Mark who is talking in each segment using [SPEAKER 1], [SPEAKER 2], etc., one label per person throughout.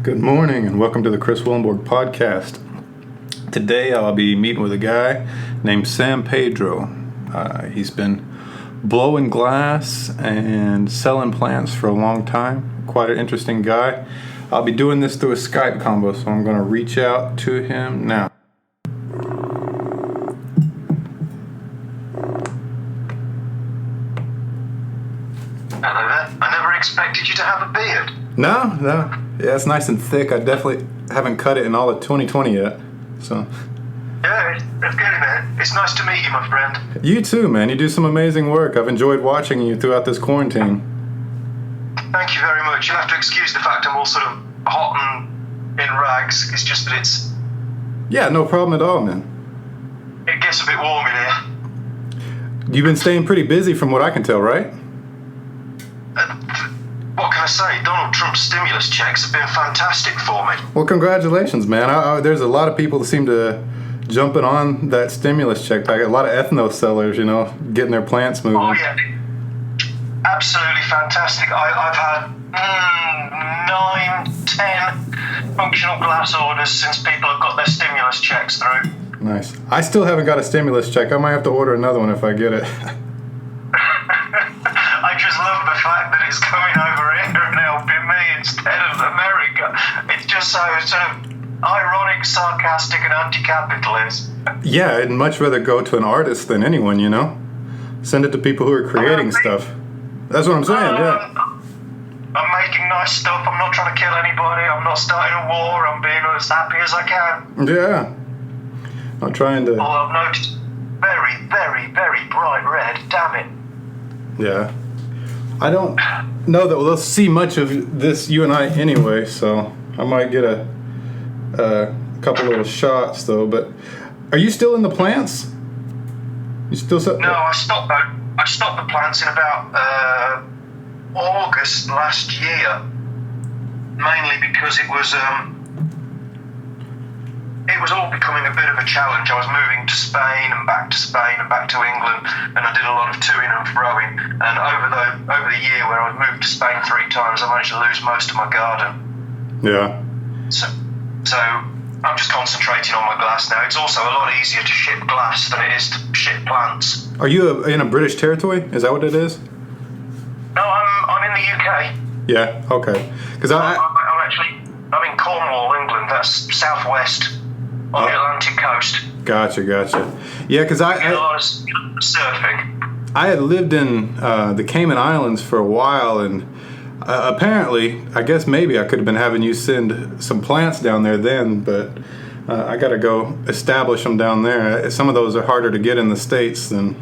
[SPEAKER 1] Good morning and welcome to the Chris Willenborg podcast. Today I'll be meeting with a guy named Pedro. He's been blowing glass and selling plants for a long time. Quite an interesting guy. I'll be doing this through a Skype combo, so I'm going to reach out to him now.
[SPEAKER 2] Hello there. I never expected you to have a beard.
[SPEAKER 1] No. Yeah, it's nice and thick. I definitely haven't cut it in all of 2020 yet. So.
[SPEAKER 2] Yeah, it's getting there. It's nice to meet you, my friend.
[SPEAKER 1] You too, man. You do some amazing work. I've enjoyed watching you throughout this quarantine.
[SPEAKER 2] Thank you very much. You'll have to excuse the fact I'm all sort of hot and in rags. It's just that
[SPEAKER 1] Yeah, no problem at all, man.
[SPEAKER 2] it gets a bit warm in here.
[SPEAKER 1] You've been staying pretty busy from what I can tell, right?
[SPEAKER 2] What can I say? Donald Trump's stimulus checks have been fantastic for me.
[SPEAKER 1] Well, congratulations, man. There's a lot of people that seem to jumping on that stimulus check package. A lot of ethno sellers, getting their plants moving.
[SPEAKER 2] Oh, yeah. Absolutely fantastic. I've had 9, 10 functional glass orders since people have got their stimulus checks through.
[SPEAKER 1] Nice. I still haven't got a stimulus check. I might have to order another one if I get it.
[SPEAKER 2] I just love the fact that it's coming over here and helping me instead of America. It's just so sort of ironic, sarcastic, and anti-capitalist.
[SPEAKER 1] Yeah, I'd much rather go to an artist than anyone, Send it to people who are creating stuff. That's what I'm saying, yeah.
[SPEAKER 2] I'm making nice stuff. I'm not trying to kill anybody. I'm not starting a war. I'm being as happy as I can.
[SPEAKER 1] Yeah. I'm trying to...
[SPEAKER 2] Although I've noticed very, very, very bright red. Damn it.
[SPEAKER 1] Yeah. I don't know that we'll see much of this, you and I, anyway, so I might get a couple little shots, though. But are you still in the plants? You still...
[SPEAKER 2] No, I stopped the plants in about August last year, mainly because it was all becoming a bit of a challenge. I was moving to Spain and back to England, and I did a lot of toing and froing. And over the year where I moved to Spain 3 times, I managed to lose most of my garden.
[SPEAKER 1] Yeah.
[SPEAKER 2] So I'm just concentrating on my glass now. It's also a lot easier to ship glass than it is to ship plants.
[SPEAKER 1] Are you in a British territory? Is that what it is?
[SPEAKER 2] No, I'm in the UK.
[SPEAKER 1] Yeah, okay. Because
[SPEAKER 2] I'm in Cornwall, England. That's southwest on the Atlantic coast.
[SPEAKER 1] Gotcha. Yeah, because I
[SPEAKER 2] a lot of surfing.
[SPEAKER 1] I had lived in the Cayman Islands for a while, and apparently, I guess maybe I could have been having you send some plants down there then, but I got to go establish them down there. Some of those are harder to get in the States than...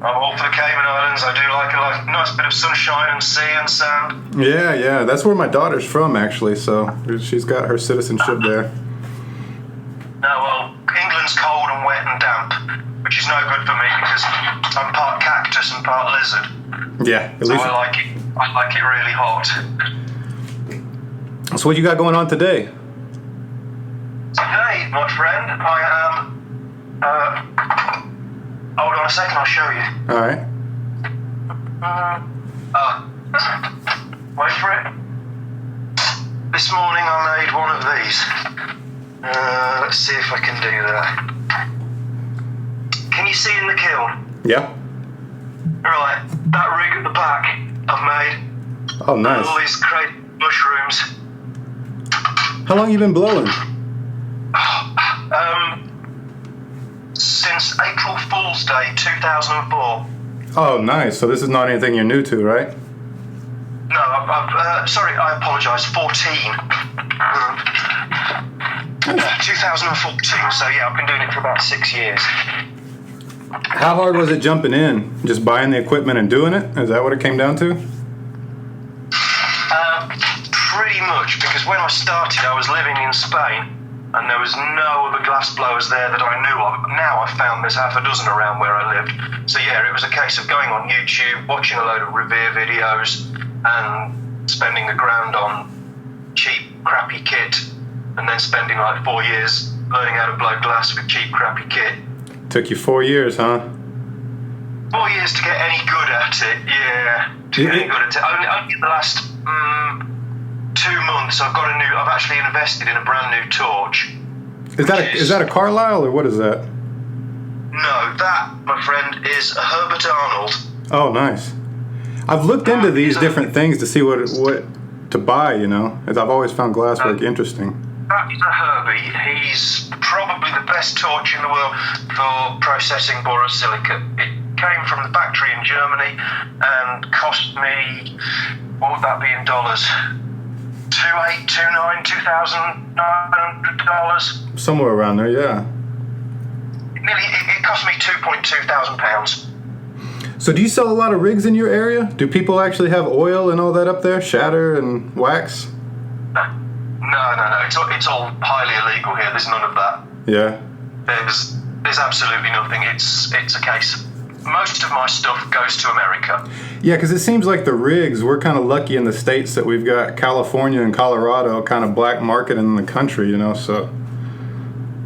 [SPEAKER 2] I'm all for the Cayman Islands. I do like a nice bit of sunshine and sea and sand.
[SPEAKER 1] Yeah. That's where my daughter's from, actually, so she's got her citizenship there.
[SPEAKER 2] No, well, England's cold and wet and damp, which is no good for me because I'm part cactus and part lizard.
[SPEAKER 1] Yeah, at least...
[SPEAKER 2] I like it really hot.
[SPEAKER 1] So what you got going on today?
[SPEAKER 2] Today, my friend, I am... hold on a second, I'll show you.
[SPEAKER 1] All right.
[SPEAKER 2] Wait for it. This morning I made one of these. Let's see if I can do that. Can you see in the kiln?
[SPEAKER 1] Yeah.
[SPEAKER 2] Right, that rig at the back I've made.
[SPEAKER 1] Oh, nice.
[SPEAKER 2] All these crazy mushrooms.
[SPEAKER 1] How long you been blowing?
[SPEAKER 2] Since April Fool's Day 2004.
[SPEAKER 1] Oh, nice. So this is not anything you're new to, right?
[SPEAKER 2] No, sorry, I apologise, 14. 2014, so yeah, I've been doing it for about 6 years.
[SPEAKER 1] How hard was it jumping in? Just buying the equipment and doing it? Is that what it came down to?
[SPEAKER 2] Pretty much, because when I started, I was living in Spain, and there was no other glass blowers there that I knew of. Now I've found there's half a dozen around where I lived. So yeah, it was a case of going on YouTube, watching a load of Revere videos, and spending the grand on cheap, crappy kit, and then spending like 4 years learning how to blow glass with cheap, crappy kit.
[SPEAKER 1] Took you 4 years, huh?
[SPEAKER 2] 4 years to get any good at it, yeah. To get any good at it. Only the last 2 months month, so I've actually invested in a brand new torch.
[SPEAKER 1] Is that a Carlisle or what is that?
[SPEAKER 2] No, that, my friend, is a Herbert Arnold.
[SPEAKER 1] Oh, nice. I've looked into these different things to see what to buy, as I've always found glasswork interesting.
[SPEAKER 2] That is a Herbie. He's probably the best torch in the world for processing borosilicate. It came from the factory in Germany and cost me, what would that be in dollars? $2,900.
[SPEAKER 1] Somewhere around there, yeah.
[SPEAKER 2] It cost me £2,200. So
[SPEAKER 1] do you sell a lot of rigs in your area? Do people actually have oil and all that up there? Shatter and wax?
[SPEAKER 2] No. It's all highly illegal here. There's none of that.
[SPEAKER 1] Yeah.
[SPEAKER 2] There's absolutely nothing. It's a case. Most of my stuff goes to America.
[SPEAKER 1] Yeah, because it seems like the rigs, we're kind of lucky in the States that we've got California and Colorado kind of black market in the country, so...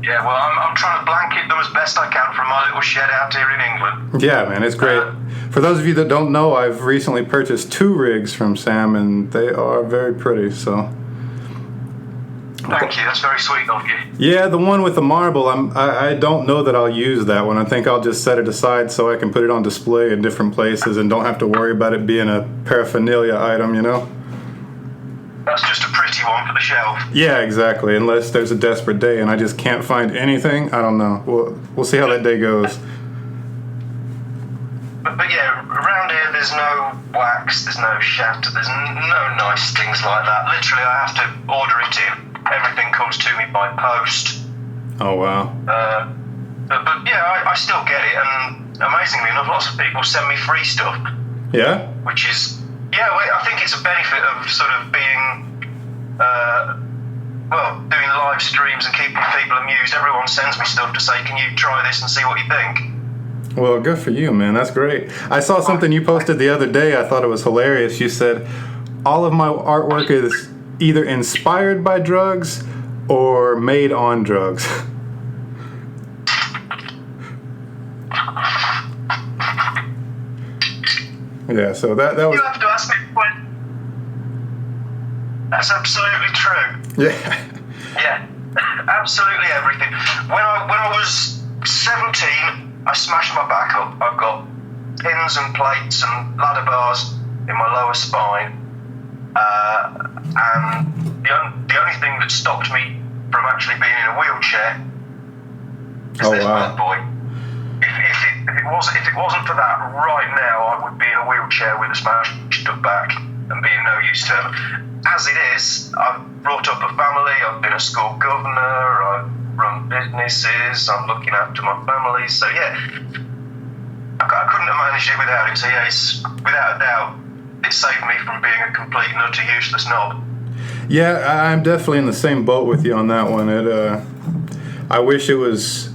[SPEAKER 2] Yeah, well, I'm trying to blanket them as best I can from my little shed out here in England.
[SPEAKER 1] Yeah, man, it's great. For those of you that don't know, I've recently purchased 2 rigs from Sam, and they are very pretty, so...
[SPEAKER 2] Thank you, that's very sweet of you.
[SPEAKER 1] Yeah, the one with the marble, I don't know that I'll use that one. I think I'll just set it aside so I can put it on display in different places and don't have to worry about it being a paraphernalia item,
[SPEAKER 2] That's just a pretty one for the shelf.
[SPEAKER 1] Yeah, exactly. Unless there's a desperate day and I just can't find anything, I don't know. We'll see how that day goes.
[SPEAKER 2] But yeah, around here there's no wax, there's no shatter, there's no nice things like that. Literally, I have to order it in. Everything comes to me by post.
[SPEAKER 1] Oh, wow.
[SPEAKER 2] But yeah, I still get it, and amazingly enough, lots of people send me free stuff.
[SPEAKER 1] Yeah?
[SPEAKER 2] Which is, I think it's a benefit of sort of being, doing live streams and keeping people amused. Everyone sends me stuff to say, can you try this and see what you think?
[SPEAKER 1] Well, good for you, man. That's great. I saw something you posted the other day. I thought it was hilarious. You said, all of my artwork is either inspired by drugs or made on drugs. Yeah, so that was...
[SPEAKER 2] You have to ask me what... That's absolutely true.
[SPEAKER 1] Yeah.
[SPEAKER 2] Yeah, absolutely everything. When I was 17, I smashed my back up. I've got pins and plates and ladder bars in my lower spine. And the only thing that stopped me from actually being in a wheelchair is this bad boy. If it wasn't for that, right now I would be in a wheelchair with a smashed up back and being no use to him. As it is, I've brought up a family, I've been a school governor, I've run businesses, I'm looking after my family, so yeah, I couldn't have managed it without it, so yeah, it's, without a doubt, it saved me from being a complete and utter useless knob.
[SPEAKER 1] Yeah, I'm definitely in the same boat with you on that one. I wish it was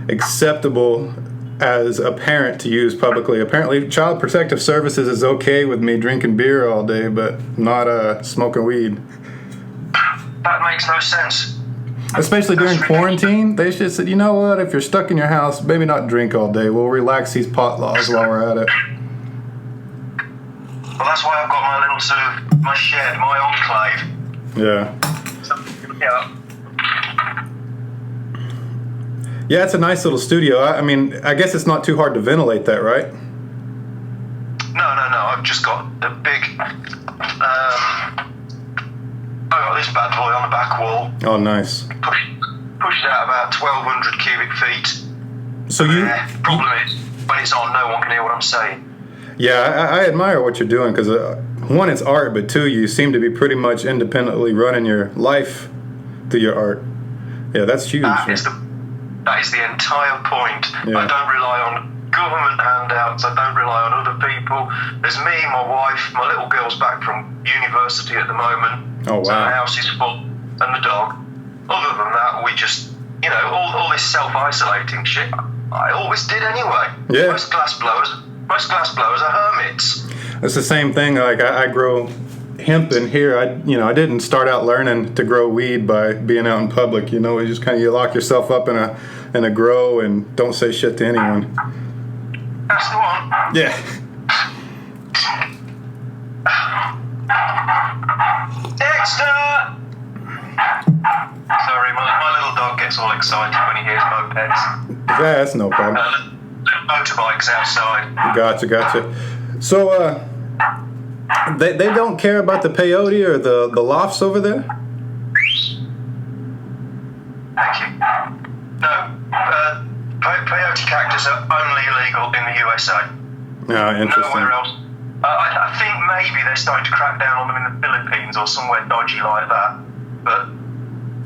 [SPEAKER 1] acceptable as a parent to use publicly. Apparently, Child Protective Services is okay with me drinking beer all day, but not smoking weed.
[SPEAKER 2] That makes no sense.
[SPEAKER 1] Especially during quarantine, they should say, you know what, if you're stuck in your house, maybe not drink all day. We'll relax these pot laws while we're at it.
[SPEAKER 2] Well, that's why I've got my little sort of, my shed, my enclave.
[SPEAKER 1] Yeah.
[SPEAKER 2] So, yeah.
[SPEAKER 1] Yeah, it's a nice little studio. I mean, I guess it's not too hard to ventilate that, right?
[SPEAKER 2] No. I've just got a big... I got this bad boy on the back wall.
[SPEAKER 1] Oh, nice.
[SPEAKER 2] Pushed out about 1,200 cubic feet.
[SPEAKER 1] So
[SPEAKER 2] problem is, when it's on, no one can hear what I'm saying.
[SPEAKER 1] Yeah, I admire what you're doing because, one, it's art, but two, you seem to be pretty much independently running your life through your art. Yeah, that's huge.
[SPEAKER 2] That is the entire point.
[SPEAKER 1] Yeah.
[SPEAKER 2] I don't rely on government handouts. I don't rely on other people. There's me, my wife, my little girl's back from university at the moment.
[SPEAKER 1] Oh, wow.
[SPEAKER 2] So the house is full, and the dog. Other than that, we just, all this self-isolating shit, I always did anyway.
[SPEAKER 1] Yeah.
[SPEAKER 2] Most glass blowers are hermits.
[SPEAKER 1] It's the same thing. Like I grow hemp in here. I didn't start out learning to grow weed by being out in public. You just kind of you lock yourself up in a grow and don't say shit to anyone.
[SPEAKER 2] That's the one.
[SPEAKER 1] Yeah.
[SPEAKER 2] Dexter! gets all excited when he hears mopeds.
[SPEAKER 1] Yeah, that's no problem.
[SPEAKER 2] Little motorbikes outside.
[SPEAKER 1] Gotcha. So, they don't care about the peyote or the lofts over there?
[SPEAKER 2] Thank you. No, peyote cactus are only illegal in the USA.
[SPEAKER 1] Interesting.
[SPEAKER 2] Nowhere else. I think maybe they're starting to crack down on them in the Philippines or somewhere dodgy like that. But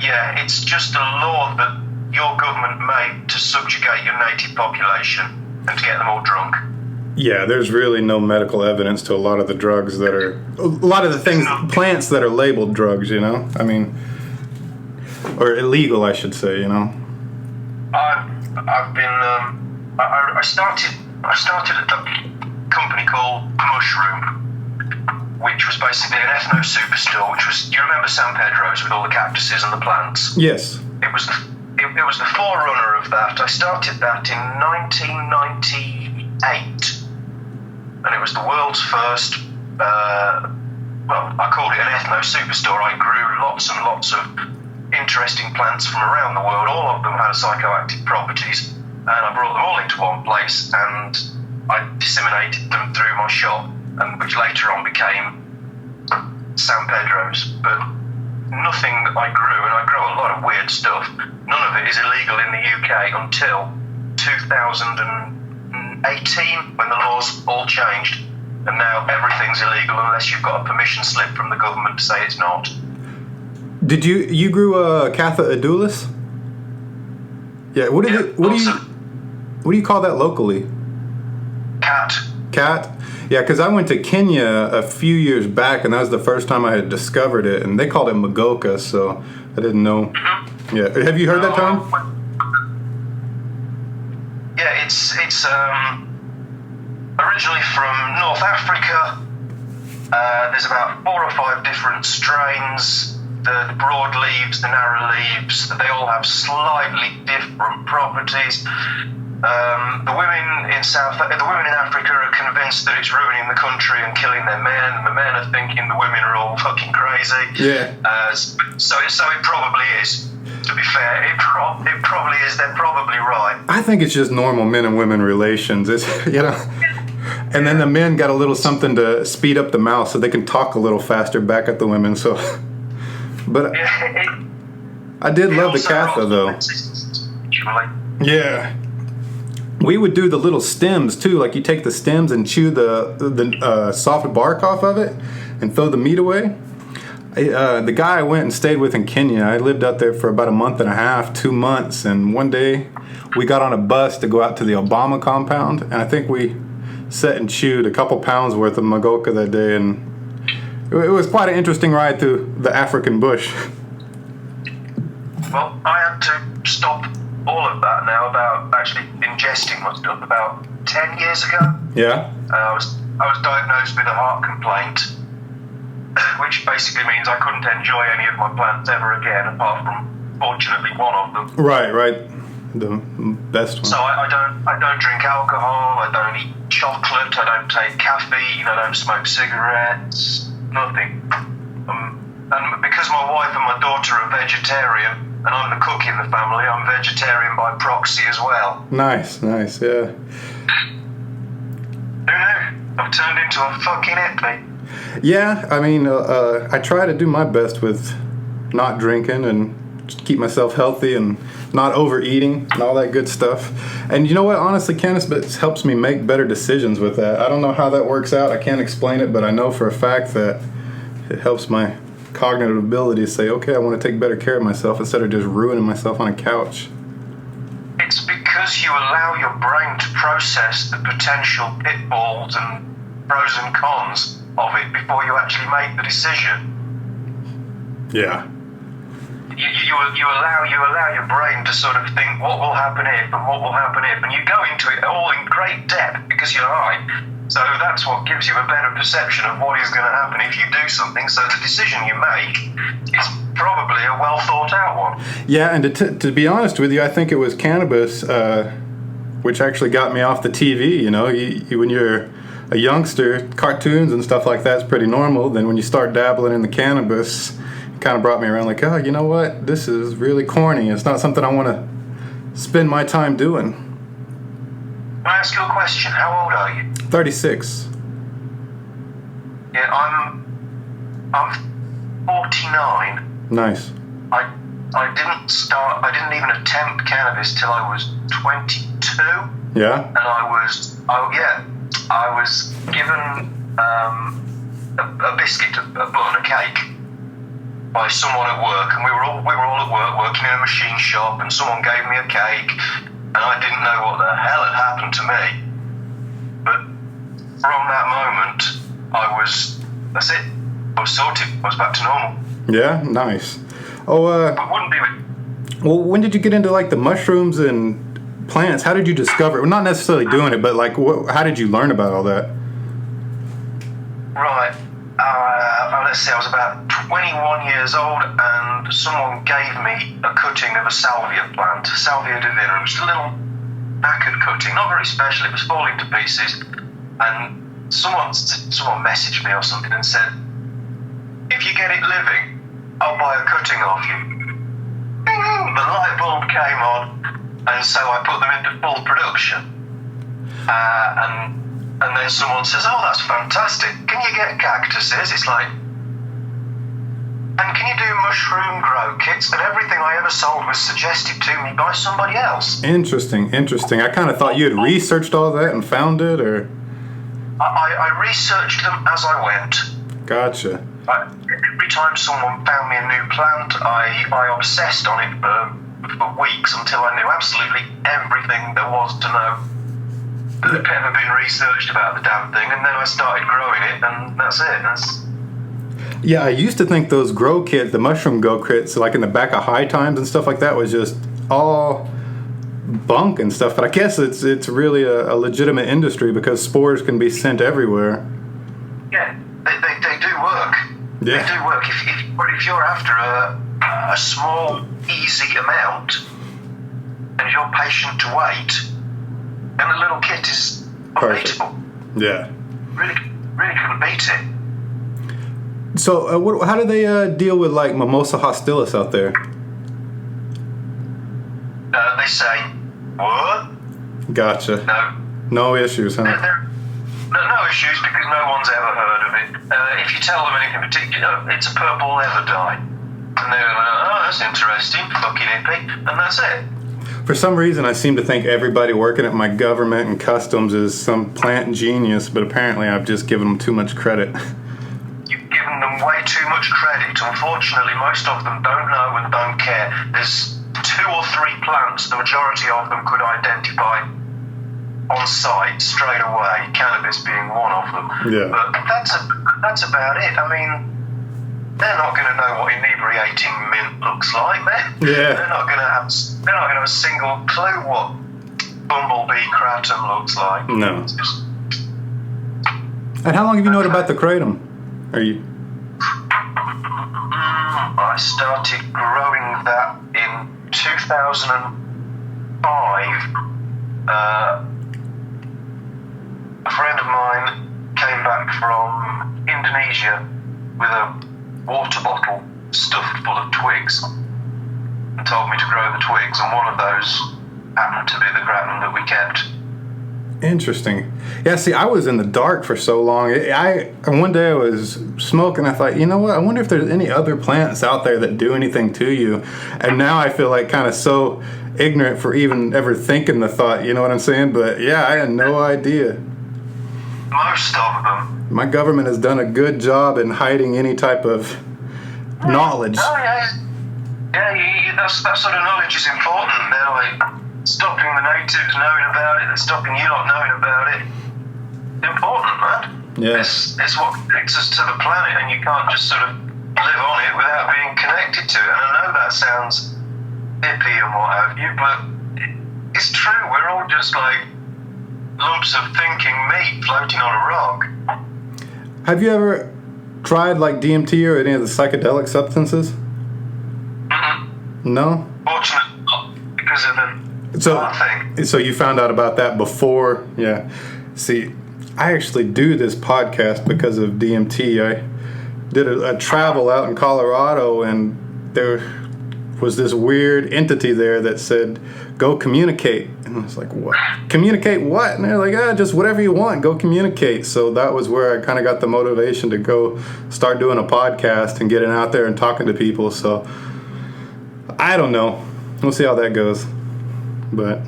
[SPEAKER 2] yeah, it's just a law that your government made to subjugate your native population and to get them all drunk.
[SPEAKER 1] Yeah, there's really no medical evidence to a lot of the drugs that are, a lot of the things, plants that are labeled drugs, you know? I mean, or illegal, I should say, you know?
[SPEAKER 2] I've been, I started at a company called Mushroom, which was basically an ethno superstore, which was, do you remember San Pedro's with all the cactuses and the plants?
[SPEAKER 1] Yes.
[SPEAKER 2] It was the forerunner of that. I started that in 1998. And it was the world's first, I called it an ethno superstore. I grew lots and lots of interesting plants from around the world. All of them had psychoactive properties. And I brought them all into one place and I disseminated them through my shop, and which later on became San Pedro's. But nothing that I grew, and I grow a lot of weird stuff, none of it is illegal in the UK until 2018, when the laws all changed, and now everything's illegal unless you've got a permission slip from the government to say it's not.
[SPEAKER 1] Did you grew Catha edulis? Yeah. What do you call that locally? Cat? Yeah, because I went to Kenya a few years back, and that was the first time I had discovered it, and they called it Magoka, so I didn't know. Mm-hmm. Yeah, have you heard that term?
[SPEAKER 2] Yeah, it's originally from North Africa. There's about 4 or 5 different strains. The broad leaves, the narrow leaves, they all have slightly different properties. The women in Africa are convinced that it's ruining the country and killing their men, and the men are thinking the women are all fucking crazy.
[SPEAKER 1] Yeah.
[SPEAKER 2] So it probably is. To be fair, it probably is. They're probably right.
[SPEAKER 1] I think it's just normal men and women relations. It's, you know. And then the men got a little something to speed up the mouth so they can talk a little faster back at the women. So, but I did love the Catha though. Yeah. We would do the little stems too, like you take the stems and chew the soft bark off of it and throw the meat away. The guy I went and stayed with in Kenya, I lived out there for about a month and a half, 2 months, and one day we got on a bus to go out to the Obama compound, and I think we sat and chewed a couple pounds worth of Magoka that day, and it was quite an interesting ride through the African bush.
[SPEAKER 2] Well, I had to stop all of that now, about actually ingesting my stuff, about 10 years ago.
[SPEAKER 1] Yeah.
[SPEAKER 2] I was diagnosed with a heart complaint, which basically means I couldn't enjoy any of my plants ever again, apart from, fortunately, one of them.
[SPEAKER 1] Right. The best one.
[SPEAKER 2] So I don't drink alcohol, I don't eat chocolate, I don't take caffeine, I don't smoke cigarettes, nothing. And because my wife and my daughter are vegetarian, and I'm the cook in the family, I'm vegetarian by proxy as well.
[SPEAKER 1] Nice, yeah.
[SPEAKER 2] Who knew? I've turned into a fucking hippie.
[SPEAKER 1] Yeah, I mean, I try to do my best with not drinking and just keep myself healthy and not overeating and all that good stuff. And you know what? Honestly, cannabis helps me make better decisions with that. I don't know how that works out. I can't explain it, but I know for a fact that it helps my cognitive ability to say, okay, I want to take better care of myself instead of just ruining myself on a couch.
[SPEAKER 2] It's because you allow your brain to process the potential pitfalls and pros and cons of it before you actually make the decision.
[SPEAKER 1] Yeah.
[SPEAKER 2] You allow your brain to sort of think what will happen if and what will happen if, and you go into it all in great depth because you're high. So that's what gives you a better perception of what is going to happen if you do something. So the decision you make is probably a well thought out one. Yeah,
[SPEAKER 1] and to be honest with you, I think it was cannabis which actually got me off the TV. You know, when you're a youngster, cartoons and stuff like that's pretty normal. Then when you start dabbling in the cannabis, kind of brought me around like, oh, you know what? This is really corny. It's not something I want to spend my time doing.
[SPEAKER 2] Can I ask you a question? How old are you?
[SPEAKER 1] 36.
[SPEAKER 2] Yeah, I'm 49.
[SPEAKER 1] Nice.
[SPEAKER 2] I didn't even attempt cannabis till I was 22.
[SPEAKER 1] Yeah?
[SPEAKER 2] And I was given a biscuit, a bun, a cake by someone at work, and we were all at work working in a machine shop, and someone gave me a cake, and I didn't know what the hell had happened to me. But from that moment, that's it. I was sorted. I was back to normal.
[SPEAKER 1] Yeah? Nice. Oh,
[SPEAKER 2] But wouldn't be with...
[SPEAKER 1] well, when did you get into, like, the mushrooms and plants? How did you discover it? Well, not necessarily doing it, but, like, how did you learn about all that?
[SPEAKER 2] Right. Let's see, I was about 21 years old, and someone gave me a cutting of a salvia plant, Salvia divina. It was a little knackered cutting, not very special, it was falling to pieces. And someone messaged me or something and said, if you get it living, I'll buy a cutting off you. The light bulb came on, and so I put them into full production. And then someone says, oh, that's fantastic. Can you get cactuses? It's like, and can you do mushroom grow kits? And everything I ever sold was suggested to me by somebody else.
[SPEAKER 1] Interesting. I kind of thought you had researched all that and found it, or...
[SPEAKER 2] I researched them as I went.
[SPEAKER 1] Gotcha.
[SPEAKER 2] Every time someone found me a new plant, I obsessed on it for weeks until I knew absolutely everything there was to know that had ever been researched about the damn thing, and then I started growing it, and that's it.
[SPEAKER 1] Yeah, I used to think those grow kits, the mushroom grow kits, like in the back of High Times and stuff like that, was just all bunk and stuff. But I guess it's really a legitimate industry because spores can be sent everywhere.
[SPEAKER 2] Yeah, they do work.
[SPEAKER 1] Yeah.
[SPEAKER 2] They do work. If you're after a small, easy amount, and you're patient to wait, then the little kit is unbeatable.
[SPEAKER 1] Yeah.
[SPEAKER 2] Really couldn't beat it.
[SPEAKER 1] So, how do they deal with, like, Mimosa hostilis out there?
[SPEAKER 2] They say, what?
[SPEAKER 1] Gotcha. No issues, huh?
[SPEAKER 2] No issues because no one's ever heard of it. If you tell them anything particular, it's a purple leather dye. And they're like, oh, that's interesting, fucking hippie, and that's it.
[SPEAKER 1] For some reason, I seem to think everybody working at my government and customs is some plant genius, but apparently I've just given them too much credit.
[SPEAKER 2] You've given them way too much credit. Unfortunately, most of them don't know and don't care. There's 2 or 3 plants, the majority of them could identify on site straight away, cannabis being one of them.
[SPEAKER 1] Yeah. But
[SPEAKER 2] that's about it. I mean, they're not going to know what inebriating mint looks like. They're not going to have a single clue what bumblebee kratom looks like.
[SPEAKER 1] No. And how long have you known about the kratom?
[SPEAKER 2] I started growing that in 2005. A friend of mine came back from Indonesia with a water bottle stuffed full of twigs and told me to grow the twigs, and one of those happened to be the kratom that we kept.
[SPEAKER 1] Interesting. Yeah, see, I was in the dark for so long. And one day I was smoking. I thought, you know what? I wonder if there's any other plants out there that do anything to you. And now I feel like kind of so ignorant for even ever thinking the thought. You know what I'm saying? But yeah, I had no idea.
[SPEAKER 2] Most of them.
[SPEAKER 1] My government has done a good job in hiding any type of knowledge.
[SPEAKER 2] Oh yeah, that sort of knowledge is important. They're like stopping the natives knowing about it, they're stopping you not knowing about it. It's important, man.
[SPEAKER 1] Yeah.
[SPEAKER 2] It's what connects us to the planet, and you can't just sort of live on it without being connected to it. And I know that sounds hippie and what have you, but it's true. We're all just like lumps of thinking meat floating on a rock.
[SPEAKER 1] Have you ever tried like DMT or any of the psychedelic substances?
[SPEAKER 2] Mm-mm.
[SPEAKER 1] No?
[SPEAKER 2] Fortunately not, because of the
[SPEAKER 1] So you found out about that before? Yeah. See, I actually do this podcast because of DMT. did a travel out in Colorado, and there was this weird entity there that said, "Go communicate." And I was like, "What? Communicate what?" And they're like, just whatever you want, go communicate." So that was where I kind of got the motivation to go start doing a podcast and getting out there and talking to people. So I don't know. We'll see how that goes. But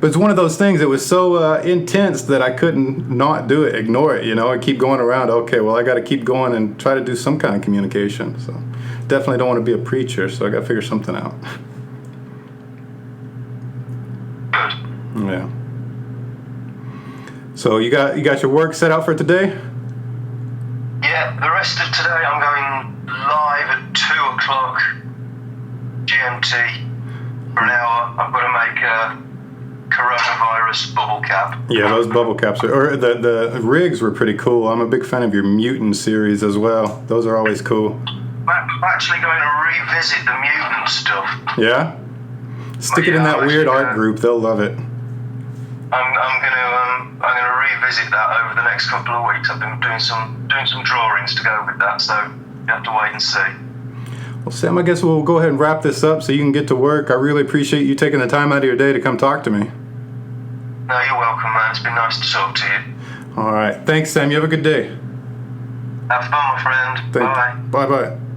[SPEAKER 1] it's one of those things that was so intense that I couldn't not do it, ignore it, I keep going around, okay, well, I got to keep going and try to do some kind of communication. So definitely don't want to be a preacher, so I got to figure something out. Yeah. So you got your work set out for today?
[SPEAKER 2] Yeah, the rest of today I'm going live at 2 o'clock GMT for an hour. I've got to make a coronavirus bubble cap.
[SPEAKER 1] Yeah, those bubble caps or the rigs were pretty cool. I'm a big fan of your mutant series as well. Those are always cool.
[SPEAKER 2] I'm actually going to revisit the mutant stuff.
[SPEAKER 1] Yeah? Stick it in that weird art group. They'll love it.
[SPEAKER 2] I'm gonna revisit that over the next couple of weeks. I've been doing some drawings to go with that, so you have to wait and see.
[SPEAKER 1] Well, Sam, I guess we'll go ahead and wrap this up so you can get to work. I really appreciate you taking the time out of your day to come talk to me.
[SPEAKER 2] No, you're welcome, man. It's been nice to talk to you.
[SPEAKER 1] All right. Thanks, Sam. You have a good day.
[SPEAKER 2] Have fun, my friend. Bye.
[SPEAKER 1] Bye-bye.